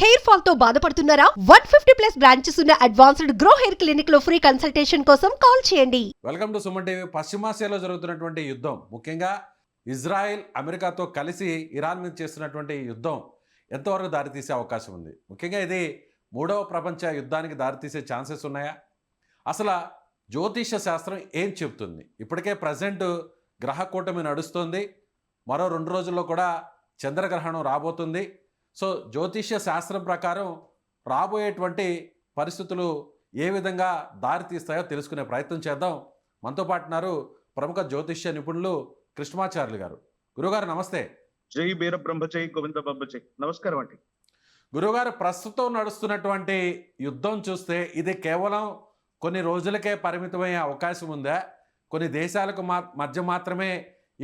Hair fall తో బాధపడుతున్నారా? 150+ branches ఉన్న అడ్వాన్స్డ్ గ్రో హెయిర్ క్లినిక్ లో ఫ్రీ కన్సల్టేషన్ కోసం కాల్ చేయండి. Welcome to Suman TV. పశ్చిమాసియాలో జరుగుతున్నటువంటి యుద్ధం, ముఖ్యంగా ఇజ్రాయెల్ అమెరికాతో కలిసి ఇరాన్ మీద చేస్తున్నటువంటి యుద్ధం ఎంతవరకు దారితీసే అవకాశం ఉంది? ముఖ్యంగా ఇది మూడవ ప్రపంచ యుద్ధానికి దారితీసే ఛాన్సెస్ ఉన్నాయా? అసలు జ్యోతిష శాస్త్రం ఏం చెప్తుంది? ఇప్పటికే ప్రజెంట్ గ్రహ కూటమి నడుస్తుంది. మరో 2 రోజుల్లో కూడా చంద్రగ్రహణం రాబోతుంది. సో జ్యోతిష్య శాస్త్రం ప్రకారం రాబోయేటువంటి పరిస్థితులు ఏ విధంగా దారితీస్తాయో తెలుసుకునే ప్రయత్నం చేద్దాం. మనతో పాటు ఉన్నారు ప్రముఖ జ్యోతిష్య నిపుణులు కృష్ణమాచార్యులు గారు. గురుగారు నమస్తే. జై బీర బ్రహ్మచై గోవింద బాబచై. నమస్కారం అండి. గురుగారు, ప్రస్తుతం నడుస్తున్నటువంటి యుద్ధం చూస్తే ఇది కేవలం కొన్ని రోజులకే పరిమితమయ్యే అవకాశం ఉందా? కొన్ని దేశాలకు మధ్య మాత్రమే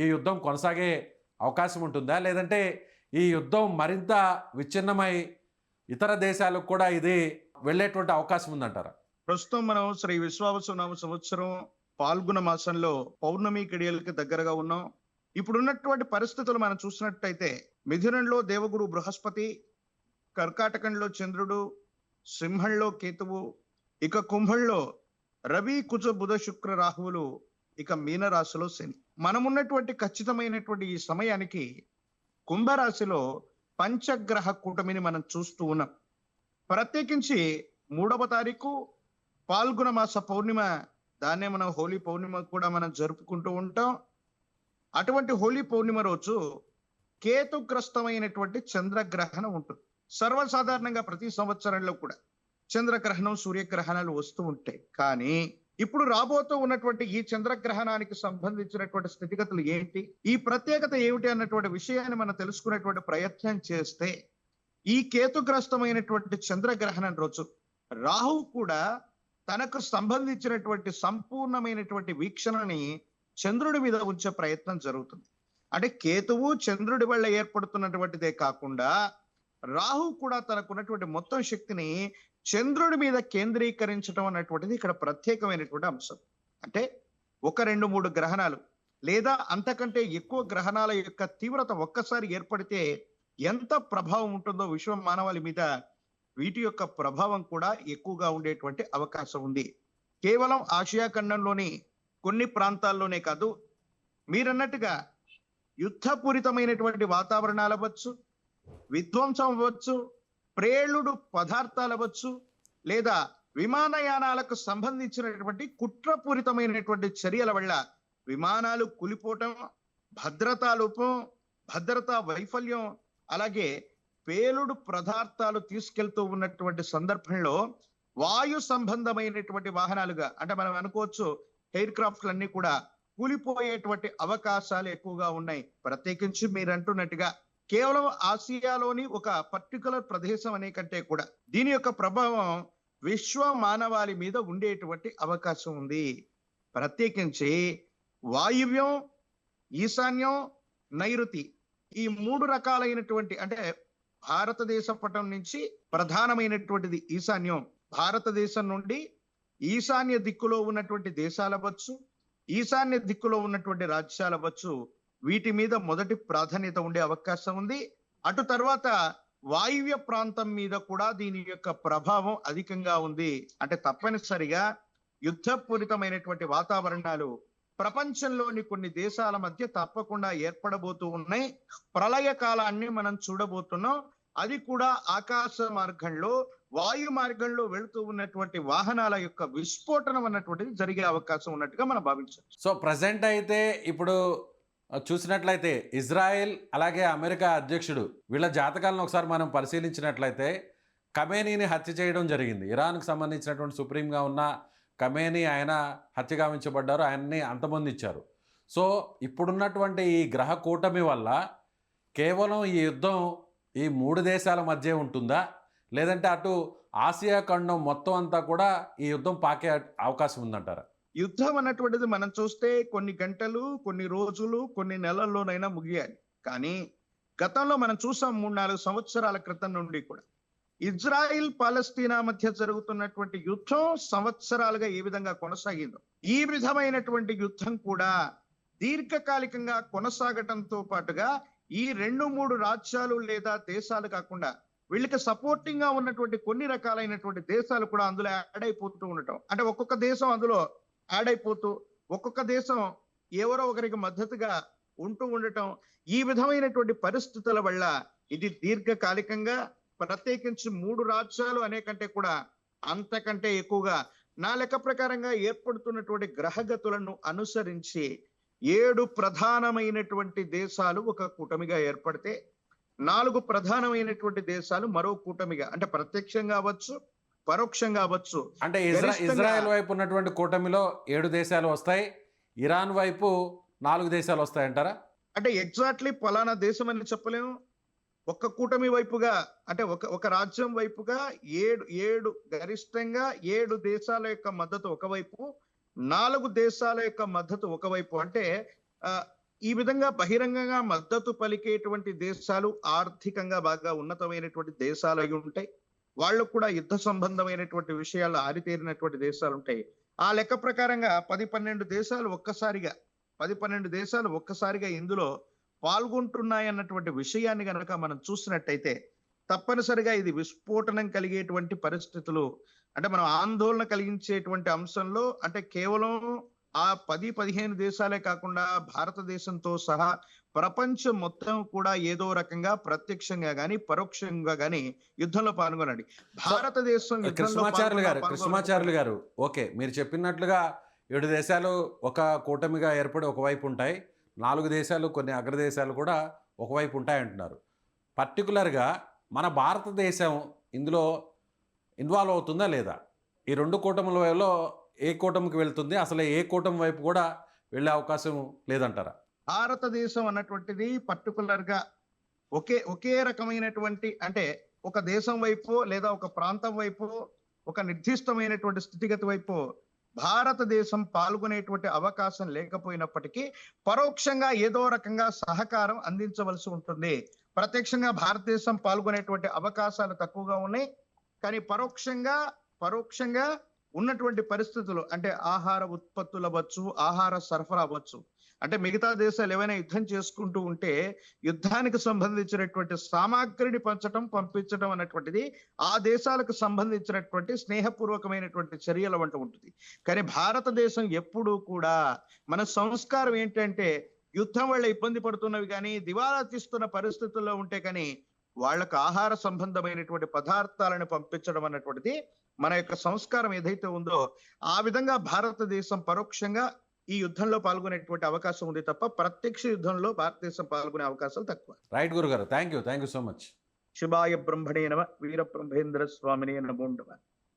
ఈ యుద్ధం కొనసాగే అవకాశం ఉంటుందా? లేదంటే ఈ యుద్ధం మరింత విచ్ఛిన్నమై ఇతర దేశాలకు కూడా ఇది వెళ్ళేటువంటి అవకాశం ఉందంటారా? ప్రస్తుతం మనం శ్రీ విశ్వావసునామ సంవత్సరం పాల్గొన మాసంలో పౌర్ణమి గడియలకి దగ్గరగా ఉన్నాం. ఇప్పుడున్నటువంటి పరిస్థితులు మనం చూసినట్టయితే మిథునంలో దేవగురు బృహస్పతి, కర్కాటకంలో చంద్రుడు, సింహంలో కేతువు, ఇక కుంభంలో రవి, కుజ, బుధ, శుక్ర, రాహువులు, ఇక మీనరాశిలో శని. మనమున్నటువంటి ఖచ్చితమైనటువంటి ఈ సమయానికి కుంభరాశిలో పంచగ్రహ కూటమిని మనం చూస్తూ ఉన్నాం. ప్రత్యేకించి 3వ తారీఖు పాల్గొన మాస పౌర్ణిమ, దాన్నే మనం హోలీ పౌర్ణిమ కూడా మనం జరుపుకుంటూ ఉంటాం. అటువంటి హోలీ పౌర్ణిమ రోజు కేతుగ్రస్తమైనటువంటి చంద్రగ్రహణం ఉంటుంది. సర్వసాధారణంగా ప్రతి సంవత్సరంలో కూడా చంద్రగ్రహణం, సూర్యగ్రహణాలు వస్తూ ఉంటాయి. కానీ ఇప్పుడు రాబోతూ ఉన్నటువంటి ఈ చంద్రగ్రహణానికి సంబంధించినటువంటి స్థితిగతులు ఏంటి, ఈ ప్రత్యేకత ఏమిటి అన్నటువంటి విషయాన్ని మనం తెలుసుకునేటువంటి ప్రయత్నం చేస్తే, ఈ కేతుగ్రస్తమైనటువంటి చంద్రగ్రహణం రోజు రాహువు కూడా తనకు సంబంధించినటువంటి సంపూర్ణమైనటువంటి వీక్షణని చంద్రుడి మీద ఉంచే ప్రయత్నం జరుగుతుంది. అంటే కేతువు చంద్రుడి వల్ల ఏర్పడుతున్నటువంటిదే కాకుండా రాహు కూడా తనకున్నటువంటి మొత్తం శక్తిని చంద్రుడి మీద కేంద్రీకరించడం అన్నటువంటిది ఇక్కడ ప్రత్యేకమైనటువంటి అంశం. అంటే 1, 2, 3 గ్రహణాలు లేదా అంతకంటే ఎక్కువ గ్రహణాల యొక్క తీవ్రత ఒక్కసారి ఏర్పడితే ఎంత ప్రభావం ఉంటుందో విశ్వ మానవాళి మీద వీటి యొక్క ప్రభావం కూడా ఎక్కువగా ఉండేటువంటి అవకాశం ఉంది. కేవలం ఆసియా ఖండంలోని కొన్ని ప్రాంతాల్లోనే కాదు, మీరన్నట్టుగా యుద్ధపూరితమైనటువంటి వాతావరణాలు అవ్వచ్చు, విధ్వంసం అవ్వచ్చు, ప్రేలుడు పదార్థాలు అవ్వచ్చు, లేదా విమానయానాలకు సంబంధించినటువంటి కుట్రపూరితమైనటువంటి చర్యల వల్ల విమానాలు కూలిపోవటం, భద్రతా లోపం, భద్రతా వైఫల్యం, అలాగే పేలుడు పదార్థాలు తీసుకెళ్తూ ఉన్నటువంటి సందర్భంలో వాయు సంబంధమైనటువంటి వాహనాలుగా, అంటే మనం అనుకోవచ్చు ఎయిర్ క్రాఫ్ట్లన్నీ కూడా కూలిపోయేటువంటి అవకాశాలు ఎక్కువగా ఉన్నాయి. ప్రత్యేకించి మీరు అంటున్నట్టుగా కేవలం ఆసియాలోని ఒక పర్టికులర్ ప్రదేశం అనే కంటే కూడా దీని యొక్క ప్రభావం విశ్వ మానవాళి మీద ఉండేటువంటి అవకాశం ఉంది. ప్రత్యేకించి వాయువ్యం, ఈశాన్యం, నైరుతి, ఈ 3 రకాలైనటువంటి, అంటే భారతదేశ పటం నుంచి ప్రధానమైనటువంటిది ఈశాన్యం. భారతదేశం నుండి ఈశాన్య దిక్కులో ఉన్నటువంటి దేశాలు అవ్వచ్చు, ఈశాన్య దిక్కులో ఉన్నటువంటి రాజ్యాలు అవ్వచ్చు, వీటి మీద మొదటి ప్రాధాన్యత ఉండే అవకాశం ఉంది. అటు తర్వాత వాయువ్య ప్రాంతం మీద కూడా దీని యొక్క ప్రభావం అధికంగా ఉంది. అంటే తప్పనిసరిగా యుద్ధపూరితమైనటువంటి వాతావరణాలు ప్రపంచంలోని కొన్ని దేశాల మధ్య తప్పకుండా ఏర్పడబోతూ ఉన్నాయి. ప్రళయ కాలాన్ని మనం చూడబోతున్నాం. అది కూడా ఆకాశ మార్గంలో, వాయు మార్గంలో వెళుతూ ఉన్నటువంటి వాహనాల యొక్క విస్ఫోటనం అన్నటువంటిది జరిగే అవకాశం ఉన్నట్టుగా మనం భావించవచ్చు. సో ప్రజెంట్ అయితే ఇప్పుడు చూసినట్లయితే ఇజ్రాయెల్ అలాగే అమెరికా అధ్యక్షుడు వీళ్ళ జాతకాలను ఒకసారి మనం పరిశీలించినట్లయితే ఖమేనీని హత్య చేయడం జరిగింది. ఇరాన్కు సంబంధించినటువంటి సుప్రీంగా ఉన్న ఖమేనీ ఆయన హత్య గావించబడ్డారు, ఆయన్ని అంతమొందించారు. సో ఇప్పుడున్నటువంటి ఈ గ్రహ కూటమి వల్ల కేవలం ఈ యుద్ధం ఈ 3 దేశాల మధ్య ఉంటుందా, లేదంటే అటు ఆసియా ఖండం మొత్తం అంతా కూడా ఈ యుద్ధం పాకే అవకాశం ఉందంటారా? యుద్ధం అన్నటువంటిది మనం చూస్తే కొన్ని గంటలు, కొన్ని రోజులు, కొన్ని నెలల్లోనైనా ముగియాలి. కానీ గతంలో మనం చూసాం 3-4 సంవత్సరాల క్రితం నుండి కూడా ఇజ్రాయిల్ పాలస్తీనా మధ్య జరుగుతున్నటువంటి యుద్ధం సంవత్సరాలుగా ఏ విధంగా కొనసాగిందో, ఈ విధమైనటువంటి యుద్ధం కూడా దీర్ఘకాలికంగా కొనసాగటంతో పాటుగా ఈ 2-3 రాజ్యాలు లేదా దేశాలు కాకుండా వీళ్ళకి సపోర్టింగ్ గా ఉన్నటువంటి కొన్ని రకాలైనటువంటి దేశాలు కూడా అందులో యాడ్ అయిపోతూ ఉండటం, అంటే ఒక్కొక్క దేశం అందులో యాడ్ అయిపోతూ ఒక్కొక్క దేశం ఎవరో ఒకరికి మద్దతుగా ఉంటూ ఉండటం, ఈ విధమైనటువంటి పరిస్థితుల వల్ల ఇది దీర్ఘకాలికంగా ప్రత్యేకించి 3 రాజ్యాలు అనే కంటే కూడా అంతకంటే ఎక్కువగా నా లెక్క ప్రకారంగా ఏర్పడుతున్నటువంటి గ్రహగతులను అనుసరించి 7 ప్రధానమైనటువంటి దేశాలు ఒక కూటమిగా ఏర్పడితే 4 ప్రధానమైనటువంటి దేశాలు మరో కూటమిగా, అంటే ప్రత్యక్షంగా అవ్వచ్చు పరోక్షంగా అవ్వచ్చు. అంటే గరిష్టంగా ఇజ్రాయెల్ వైపు ఉన్నటువంటి కూటమిలో 7 దేశాలు వస్తాయి, ఇరాన్ వైపు 4 దేశాలు వస్తాయంటారా? అంటే ఎగ్జాక్ట్లీ పలానా దేశం అని చెప్పలేము. ఒక్క కూటమి వైపుగా, అంటే ఒక రాజ్యం వైపుగా 7 గరిష్టంగా 7 దేశాల యొక్క మద్దతు ఒకవైపు, 4 దేశాల యొక్క మద్దతు ఒకవైపు. అంటే ఈ విధంగా బహిరంగంగా మద్దతు పలికేటువంటి దేశాలు ఆర్థికంగా బాగా ఉన్నతమైనటువంటి దేశాలు అయి ఉంటాయి. వాళ్ళు కూడా యుద్ధ సంబంధమైనటువంటి విషయాలు ఆరితేరినటువంటి దేశాలు ఉంటాయి. ఆ లెక్క ప్రకారంగా 10-12 దేశాలు ఒక్కసారిగా ఇందులో పాల్గొంటున్నాయన్నటువంటి విషయాన్ని గనక మనం చూసినట్టయితే తప్పనిసరిగా ఇది విస్ఫోటనం కలిగేటువంటి పరిస్థితులు, అంటే మనం ఆందోళన కలిగించేటువంటి అంశంలో, అంటే కేవలం ఆ 10-15 దేశాలే కాకుండా భారతదేశంతో సహా ప్రపంచం మొత్తం కూడా ఏదో రకంగా ప్రత్యక్షంగా గాని పరోక్షంగా గాని యుద్ధంలో పాల్గొనండి. భారతదేశం కృష్ణమాచార్యులు గారు, ఓకే, మీరు చెప్పినట్లుగా 7 దేశాలు ఒక కూటమిగా ఏర్పడి ఒకవైపు ఉంటాయి, 4 దేశాలు కొన్ని అగ్రదేశాలు కూడా ఒకవైపు ఉంటాయి అంటున్నారు. పర్టికులర్గా మన భారతదేశం ఇందులో ఇన్వాల్వ్ అవుతుందా లేదా? ఈ 2 కూటములలో ఏ కూటమికి వెళ్తుంది, అసలు ఏ కూటమి వైపు కూడా వెళ్ళే అవకాశం లేదంటారా? భారతదేశం అన్నటువంటిది పర్టికులర్ గా ఒకే రకమైనటువంటి, అంటే ఒక దేశం వైపు లేదా ఒక ప్రాంతం వైపు ఒక నిర్దిష్టమైనటువంటి స్థితిగతి వైపు భారతదేశం పాల్గొనేటువంటి అవకాశం లేకపోయినప్పటికీ పరోక్షంగా ఏదో రకంగా సహకారం అందించవలసి ఉంటుంది. ప్రత్యక్షంగా భారతదేశం పాల్గొనేటువంటి అవకాశాలు తక్కువగా ఉన్నాయి, కానీ పరోక్షంగా ఉన్నటువంటి పరిస్థితులు, అంటే ఆహార ఉత్పత్తులు అవ్వచ్చు, ఆహార సరఫరా అవ్వచ్చు, అంటే మిగతా దేశాలు ఏవైనా యుద్ధం చేసుకుంటూ ఉంటే యుద్ధానికి సంబంధించినటువంటి సామాగ్రిని పంపించడం అన్నటువంటిది ఆ దేశాలకు సంబంధించినటువంటి స్నేహపూర్వకమైనటువంటి చర్యల వంట ఉంటుంది. కానీ భారతదేశం ఎప్పుడూ కూడా, మన సంస్కారం ఏంటంటే యుద్ధం వల్ల ఇబ్బంది పడుతున్నవి కానీ దివాలా తీస్తున్న పరిస్థితుల్లో ఉంటే కానీ వాళ్ళకు ఆహార సంబంధమైనటువంటి పదార్థాలను పంపించడం అన్నటువంటిది మన యొక్క సంస్కారం ఏదైతే ఉందో, ఆ విధంగా భారతదేశం పరోక్షంగా ఈ యుద్ధంలో పాల్గొనేటువంటి అవకాశం ఉంది తప్ప ప్రత్యక్ష యుద్ధంలో భారతదేశం పాల్గొనే అవకాశాలు తక్కువ. రైట్ గురుగారు, థ్యాంక్ యూ సో మచ్. శివాయ బ్రహ్మణే నమః, వీర బ్రహ్మేంద్ర స్వామినే నమో నమః.